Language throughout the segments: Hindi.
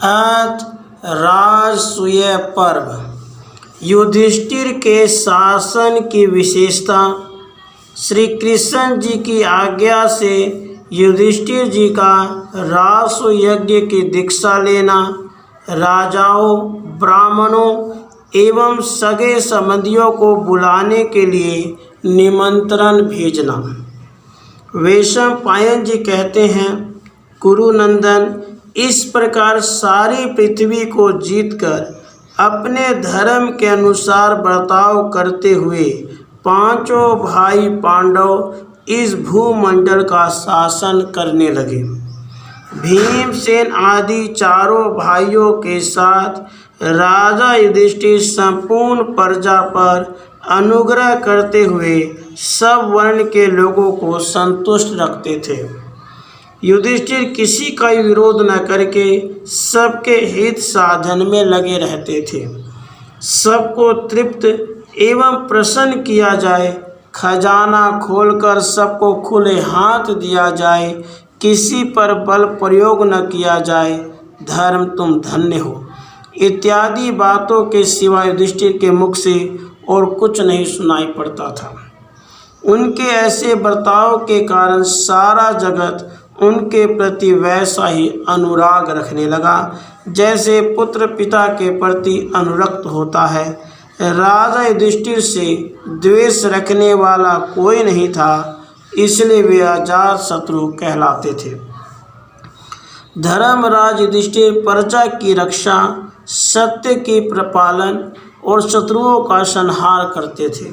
आज राजसूय पर्व। युधिष्ठिर के शासन की विशेषता। श्री कृष्ण जी की आज्ञा से युधिष्ठिर जी का राजसूय यज्ञ की दीक्षा लेना, राजाओं, ब्राह्मणों एवं सगे संबंधियों को बुलाने के लिए निमंत्रण भेजना। वैशंपायन जी कहते हैं, कुरुनंदन, इस प्रकार सारी पृथ्वी को जीतकर अपने धर्म के अनुसार बर्ताव करते हुए पांचों भाई पांडव इस भूमंडल का शासन करने लगे। भीमसेन आदि चारों भाइयों के साथ राजा युधिष्ठिर संपूर्ण प्रजा पर अनुग्रह करते हुए सब वर्ण के लोगों को संतुष्ट रखते थे। युधिष्ठिर किसी का विरोध न करके सबके हित साधन में लगे रहते थे। सबको तृप्त एवं प्रसन्न किया जाए, खजाना खोलकर सबको खुले हाथ दिया जाए, किसी पर बल प्रयोग न किया जाए, धर्म तुम धन्य हो, इत्यादि बातों के सिवा युधिष्ठिर के मुख से और कुछ नहीं सुनाई पड़ता था। उनके ऐसे बर्ताव के कारण सारा जगत उनके प्रति वैसा ही अनुराग रखने लगा जैसे पुत्र पिता के प्रति अनुरक्त होता है। राजा युधिष्ठिर से द्वेष रखने वाला कोई नहीं था, इसलिए वे अजात शत्रु कहलाते थे। धर्मराज युधिष्ठिर प्रजा की रक्षा, सत्य की प्रपालन और शत्रुओं का संहार करते थे।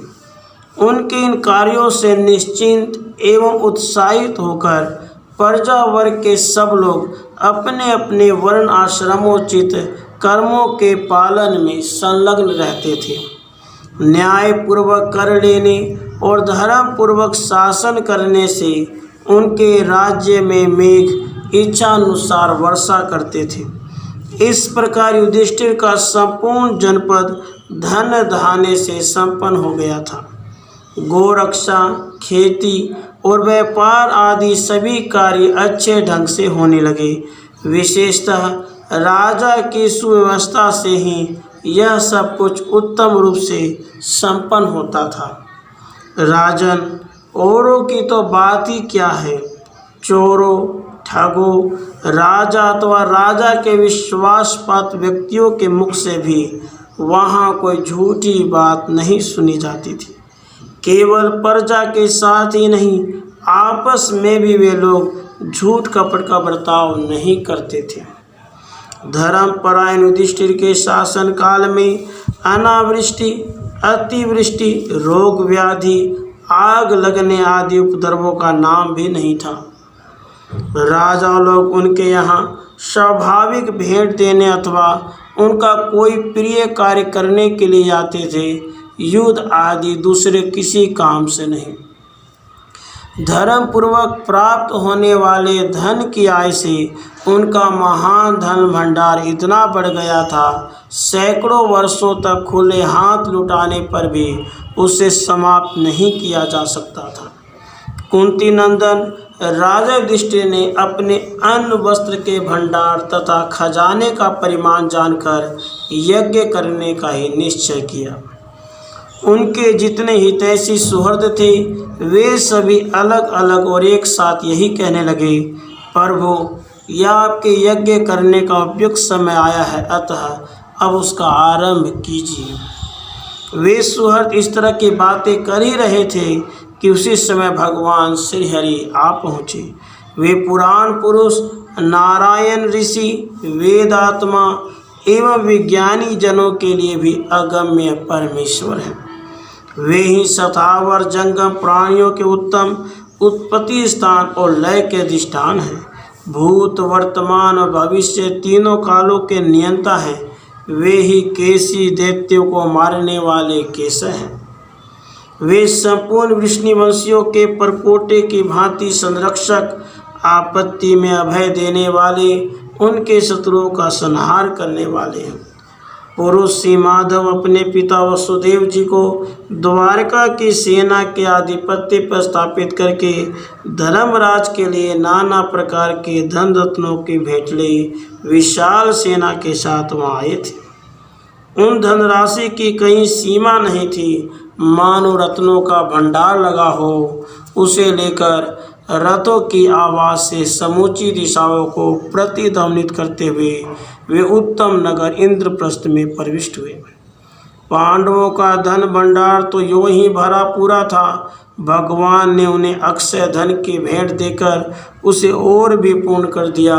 उनके इन कार्यों से निश्चिंत एवं उत्साहित होकर प्रजा वर्ग के सब लोग अपने अपने वर्ण आश्रमोचित कर्मों के पालन में संलग्न रहते थे। न्याय पूर्वक कर लेने और धर्म पूर्वक शासन करने से उनके राज्य में मेघ इच्छानुसार वर्षा करते थे। इस प्रकार युधिष्ठिर का संपूर्ण जनपद धन धान्य से संपन्न हो गया था। गोरक्षा, खेती और व्यापार आदि सभी कार्य अच्छे ढंग से होने लगे। विशेषतः राजा की सुव्यवस्था से ही यह सब कुछ उत्तम रूप से संपन्न होता था। राजन, औरों की तो बात ही क्या है। चोरों, ठगों, राजा अथवा राजा के विश्वासपात्र व्यक्तियों के मुख से भी वहाँ कोई झूठी बात नहीं सुनी जाती थी। केवल प्रजा के साथ ही नहीं, आपस में भी वे लोग झूठ कपट का बर्ताव नहीं करते थे। धर्मपरायण युधिष्ठिर के शासन काल में अनावृष्टि, अतिवृष्टि, रोग व्याधि, आग लगने आदि उपद्रवों का नाम भी नहीं था। राजा लोग उनके यहाँ स्वाभाविक भेंट देने अथवा उनका कोई प्रिय कार्य करने के लिए आते थे, युद्ध आदि दूसरे किसी काम से नहीं। धर्म पूर्वक प्राप्त होने वाले धन की आय से उनका महान धन भंडार इतना बढ़ गया था, सैकड़ों वर्षों तक खुले हाथ लुटाने पर भी उसे समाप्त नहीं किया जा सकता था। कुंती नंदन, राजा युधिष्ठिर ने अपने अन्न वस्त्र के भंडार तथा खजाने का परिमाण जानकर यज्ञ करने का ही निश्चय किया। उनके जितने हितैषी सुहृद थे वे सभी अलग अलग और एक साथ यही कहने लगे, प्रभु, यह आपके यज्ञ करने का उपयुक्त समय आया है, अतः अब उसका आरंभ कीजिए। वे सुहृद इस तरह की बातें कर ही रहे थे कि उसी समय भगवान श्री हरि आ पहुँचे। वे पुराण पुरुष, नारायण ऋषि, वेदात्मा एवं विज्ञानी जनों के लिए भी अगम्य परमेश्वर हैं। वे ही सतावर जंगम प्राणियों के उत्तम उत्पत्ति स्थान और लय के अधिष्ठान हैं। भूत, वर्तमान और भविष्य तीनों कालों के नियंता हैं। वे ही केसी दैत्यों को मारने वाले केसर हैं। वे संपूर्ण वृष्णिवंशियों के परपोटे की भांति संरक्षक, आपत्ति में अभय देने वाले, उनके शत्रुओं का संहार करने वाले हैं। पुरुष श्री माधव अपने पिता वसुदेव जी को द्वारका की सेना के आधिपत्य पर स्थापित करके धर्मराज के लिए नाना प्रकार के धन रत्नों की भेंट ले विशाल सेना के साथ वहाँ आए थे। उन धनराशि की कहीं सीमा नहीं थी, मानो रत्नों का भंडार लगा हो। उसे लेकर रथों की आवाज़ से समूची दिशाओं को प्रतिध्वनित करते हुए वे उत्तम नगर इंद्रप्रस्थ में प्रविष्ट हुए। पांडवों का धन भंडार तो यूं ही भरा पूरा था, भगवान ने उन्हें अक्षय धन की भेंट देकर उसे और भी पूर्ण कर दिया।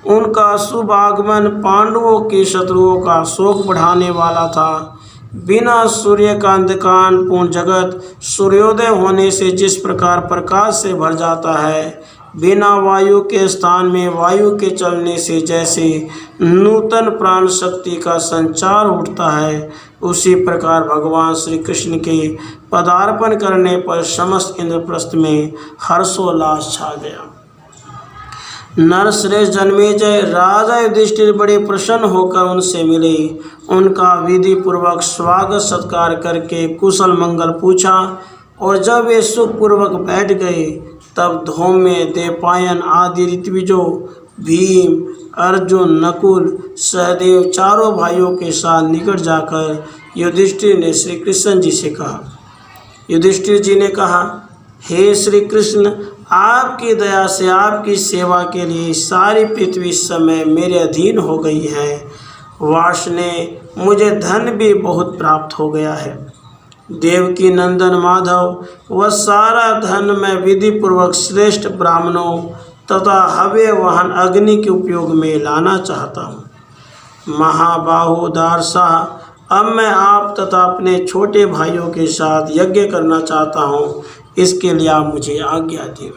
उनका शुभ आगमन पांडवों के शत्रुओं का शोक बढ़ाने वाला था। बिना सूर्य का अंधकार पूर्ण जगत सूर्योदय होने से जिस प्रकार प्रकाश से भर जाता है, बिना वायु के स्थान में वायु के चलने से जैसे नूतन प्राण शक्ति का संचार उठता है, उसी प्रकार भगवान श्री कृष्ण के पदार्पण करने पर समस्त इंद्रप्रस्थ में हर्षोल्लास छा गया। नरश्रेष्ठ जन्मेजय राजा युधिष्ठिर बड़े प्रसन्न होकर उनसे मिले। उनका विधि पूर्वक स्वागत सत्कार करके कुशल मंगल पूछा और जब वे सुखपूर्वक बैठ गए तब धौम्य, देवपायन आदि ऋत्विजों, भीम, अर्जुन, नकुल, सहदेव चारों भाइयों के साथ निकट जाकर युधिष्ठिर ने श्री कृष्ण जी से कहा। युधिष्ठिर जी ने कहा, हे श्री कृष्ण, आपकी दया से आपकी सेवा के लिए सारी पृथ्वी इस समय मेरे अधीन हो गई है। वास ने मुझे धन भी बहुत प्राप्त हो गया है। देवकी नंदन माधव वह सारा धन मैं विधि पूर्वक श्रेष्ठ ब्राह्मणों तथा हव्य वाहन अग्नि के उपयोग में लाना चाहता हूँ। महाबाहु दारसाह, अब मैं आप तथा अपने छोटे भाइयों के साथ यज्ञ करना चाहता हूँ, इसके लिए आप मुझे आज्ञा दें।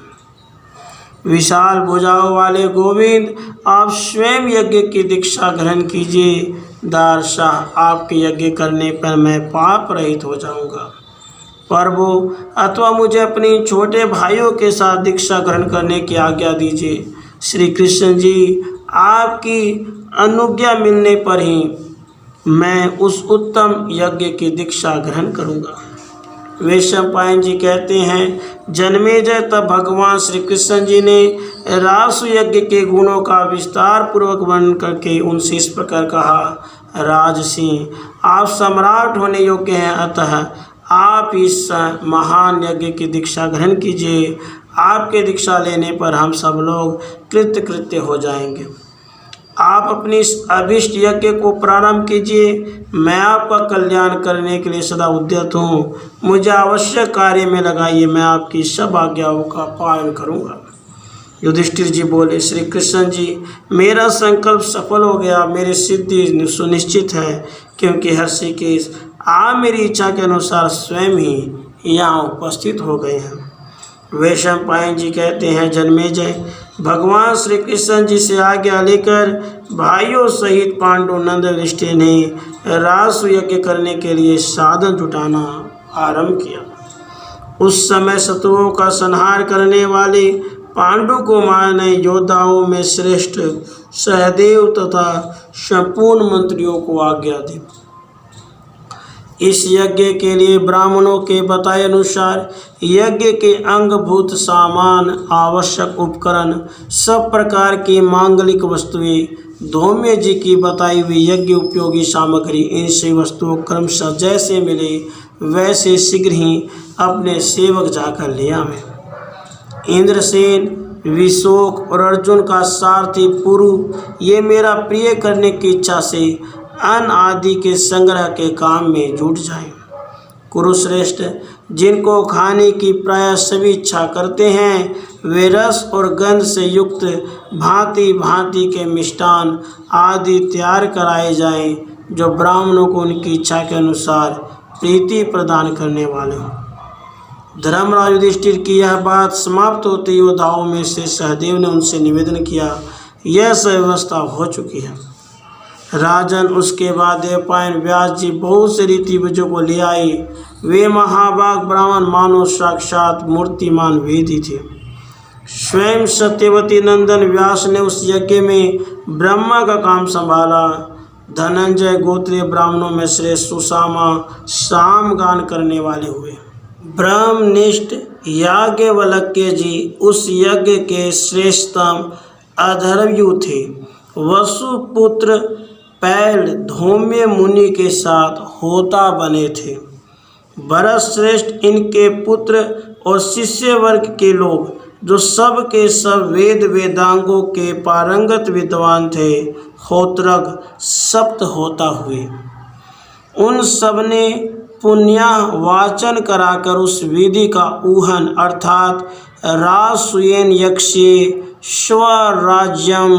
विशाल भुजाओं वाले गोविंद, आप स्वयं यज्ञ की दीक्षा ग्रहण कीजिए। दारशाह, आपके यज्ञ करने पर मैं पाप रहित हो जाऊंगा। प्रभु, अथवा मुझे अपने छोटे भाइयों के साथ दीक्षा ग्रहण करने की आज्ञा दीजिए। श्री कृष्ण जी, आपकी अनुज्ञा मिलने पर ही मैं उस उत्तम यज्ञ की दीक्षा ग्रहण करूंगा। वैशंपायन जी कहते हैं, जन्मेजय तब भगवान श्री कृष्ण जी ने रासु यज्ञ के गुणों का विस्तार पूर्वक वर्णन करके उनसे इस प्रकार कहा, राजसिंह, आप सम्राट होने योग्य हैं, अतः आप इस महान यज्ञ की दीक्षा ग्रहण कीजिए। आपके दीक्षा लेने पर हम सब लोग कृतकृत्य हो जाएंगे। आप अपनी इस अभिष्ट यज्ञ को प्रारंभ कीजिए। मैं आपका कल्याण करने के लिए सदा उद्यत हूँ। मुझे आवश्यक कार्य में लगाइए, मैं आपकी सब आज्ञाओं का पालन करूँगा। युधिष्ठिर जी बोले, श्री कृष्ण जी, मेरा संकल्प सफल हो गया, मेरी सिद्धि सुनिश्चित है, क्योंकि हर्षिकेश आप मेरी इच्छा के अनुसार स्वयं ही यहाँ उपस्थित हो गए हैं। वैशंपायन जी कहते हैं, जन्मेजय, भगवान श्री कृष्ण जी से आज्ञा लेकर भाइयों सहित पांडु नंद युधिष्ठिर ने रासु यज्ञ करने के लिए साधन जुटाना आरंभ किया। उस समय शत्रुओं का संहार करने वाले पांडु को मारने योद्धाओं में श्रेष्ठ सहदेव तथा संपूर्ण मंत्रियों को आज्ञा दी। इस यज्ञ के लिए ब्राह्मणों के बताए अनुसार यज्ञ के अंगभूत सामान, आवश्यक उपकरण, सब प्रकार की मांगलिक वस्तुएं, धौम्य जी की बताई हुई यज्ञ उपयोगी सामग्री, इन सभी वस्तुओं क्रमशः जैसे मिले वैसे शीघ्र ही अपने सेवक जाकर ले आवे। इंद्रसेन, विशोक और अर्जुन का सारथी पुरु ये मेरा प्रिय करने की इच्छा से अन्न आदि के संग्रह के काम में जुट जाएं। कुरुश्रेष्ठ, जिनको खाने की प्राय सभी इच्छा करते हैं, वे रस और गंध से युक्त भांति भांति के मिष्टान आदि तैयार कराए जाएं, जो ब्राह्मणों को उनकी इच्छा के अनुसार प्रीति प्रदान करने वाले हों। धर्मराज युधिष्ठिर की यह बात समाप्त होते योद्धाओं में से सहदेव ने उनसे निवेदन किया, यह व्यवस्था हो चुकी है। राजन, उसके बाद देवपायन व्यास जी बहुत से ऋत्विजों को ले आए। वे महाभाग ब्राह्मण मानो साक्षात मूर्तिमान वेदी थे। स्वयं सत्यवती नंदन व्यास ने उस यज्ञ में ब्रह्मा का काम संभाला। धनंजय गोत्रीय ब्राह्मणों में श्रेष्ठ सुसामा सामगान करने वाले हुए। ब्रह्मनिष्ठ याज्ञवल्क्य जी उस यज्ञ के श्रेष्ठतम अधर्वयु थे। वसुपुत्र पैल धौम्य मुनि के साथ होता बने थे। भरत श्रेष्ठ इनके पुत्र और शिष्य वर्ग के लोग जो सब के सब वेद वेदांगों के पारंगत विद्वान थे, होत्रग सप्त होता हुए। उन सब ने पुण्या वाचन कराकर उस विधि का ऊहन अर्थात रासुयेन यक्षे स्वराज्यम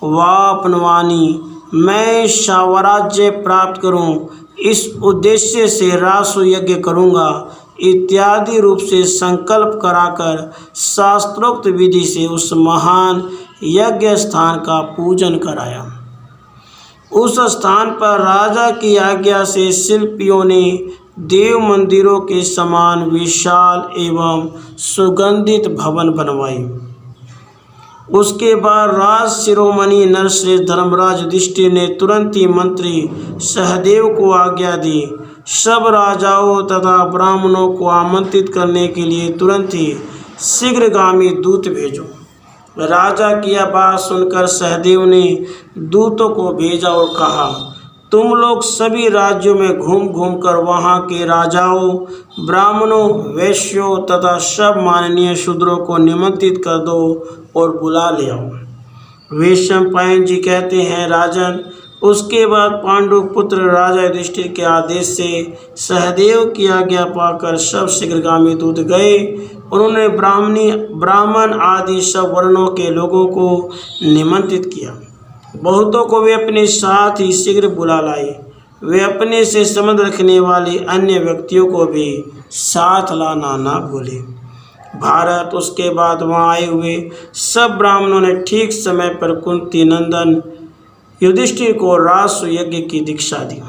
वापनवानी, मैं स्वराज्य प्राप्त करूं, इस उद्देश्य से रासु यज्ञ करूंगा इत्यादि रूप से संकल्प कराकर शास्त्रोक्त विधि से उस महान यज्ञ स्थान का पूजन कराया। उस स्थान पर राजा की आज्ञा से शिल्पियों ने देव मंदिरों के समान विशाल एवं सुगंधित भवन बनवाए। उसके बाद राज शिरोमणि नरश्रेष्ठ धर्मराज युधिष्ठिर ने तुरंत ही मंत्री सहदेव को आज्ञा दी, सब राजाओं तथा ब्राह्मणों को आमंत्रित करने के लिए तुरंत ही शीघ्रगामी दूत भेजो। राजा की यह बात सुनकर सहदेव ने दूतों को भेजा और कहा, तुम लोग सभी राज्यों में घूम घूम कर वहाँ के राजाओं, ब्राह्मणों, वैश्यों तथा सब माननीय शूद्रों को निमंत्रित कर दो और बुला ले आओ। वैशंपायन जी कहते हैं, राजन, उसके बाद पांडु पुत्र राजा युधिष्ठिर के आदेश से सहदेव की आज्ञा पाकर सब शीघ्रगामी दूत गए। उन्होंने ब्राह्मण आदि सब वर्णों के लोगों को निमंत्रित किया। बहुतों को वे अपने साथ ही शीघ्र बुला लाए। वे अपने से संबंध रखने वाले अन्य व्यक्तियों को भी साथ लाना ना भूले। भारत उसके बाद वहाँ आए हुए सब ब्राह्मणों ने ठीक समय पर कुंती नंदन युधिष्ठिर को रासु यज्ञ की दीक्षा दी।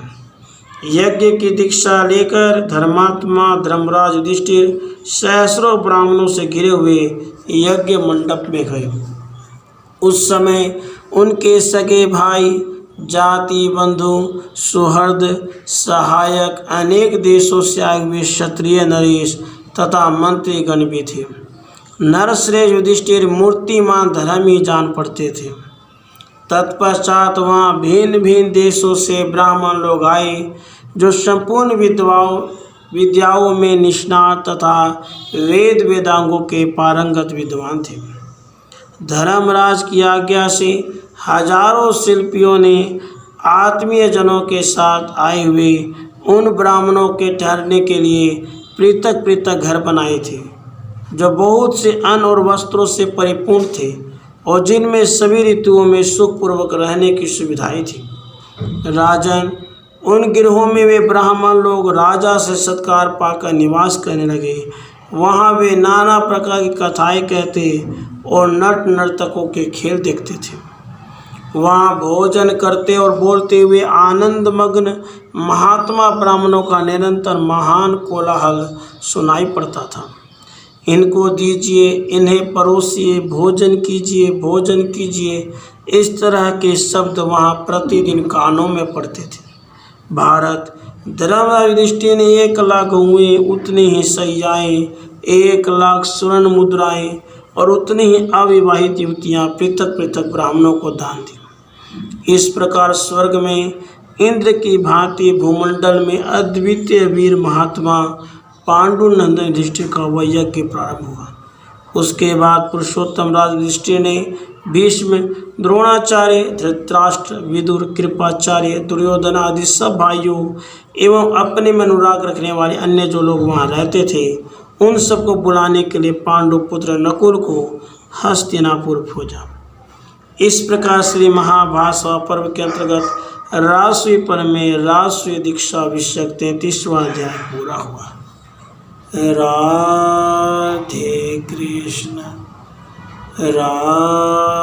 यज्ञ की दीक्षा लेकर धर्मात्मा धर्मराज युधिष्ठिर सहस्रों ब्राह्मणों से घिरे हुए यज्ञ मंडप में गए। उस समय उनके सगे भाई, जाति बंधु, सुहृद, सहायक, अनेक देशों से आए हुए क्षत्रिय नरेश तथा मंत्रीगण भी थे। नरश्रेष्ठ युधिष्ठिर मूर्तिमान धर्म ही जान पड़ते थे। तत्पश्चात वहाँ भिन्न भिन्न देशों से ब्राह्मण लोग आए जो संपूर्ण विद्याओं में निष्णात तथा वेद वेदांगों के पारंगत विद्वान थे। धर्मराज की आज्ञा से हजारों शिल्पियों ने आत्मीय जनों के साथ आए हुए उन ब्राह्मणों के ठहरने के लिए पृथक पृथक घर बनाए थे, जो बहुत से अन्न और वस्त्रों से परिपूर्ण थे और जिनमें सभी ऋतुओं में सुखपूर्वक रहने की सुविधाएं थी। राजन, उन गिरोहों में वे ब्राह्मण लोग राजा से सत्कार पाकर निवास करने लगे। वहाँ वे नाना प्रकार की कथाएं कहते और नट नर्तकों के खेल देखते थे। वहाँ भोजन करते और बोलते हुए आनंदमग्न महात्मा ब्राह्मणों का निरंतर महान कोलाहल सुनाई पड़ता था। इनको दीजिए, इन्हें परोसिए, भोजन कीजिए, भोजन कीजिए, इस तरह के शब्द वहाँ प्रतिदिन कानों में पड़ते थे। भारत, धर्मराज युधिष्ठिर ने 1,00,000 हुए उतनी ही सैयाएँ, 1,00,000 स्वर्ण मुद्राएं और उतनी ही अविवाहित युवतियाँ पृथक पृथक ब्राह्मणों को दान दी। इस प्रकार स्वर्ग में इंद्र की भांति भूमंडल में अद्वितीय वीर महात्मा पांडुनंदन युधिष्ठिर का वह यज्ञ प्रारंभ हुआ। उसके बाद पुरुषोत्तम राज युधिष्ठिर ने भीष्म, द्रोणाचार्य, धृतराष्ट्र, विदुर, कृपाचार्य, दुर्योधन आदि सब भाइयों एवं अपने में अनुराग रखने वाले अन्य जो लोग वहाँ रहते थे, उन सबको बुलाने के लिए पांडुपुत्र नकुल को हस्तिनापुर भेजा। इस प्रकार श्री महाभाषा पर्व के अंतर्गत रासुई पर्व में रासुई दीक्षा विषयक 33वां अध्याय पूरा हुआ। राधे कृष्ण, राधे।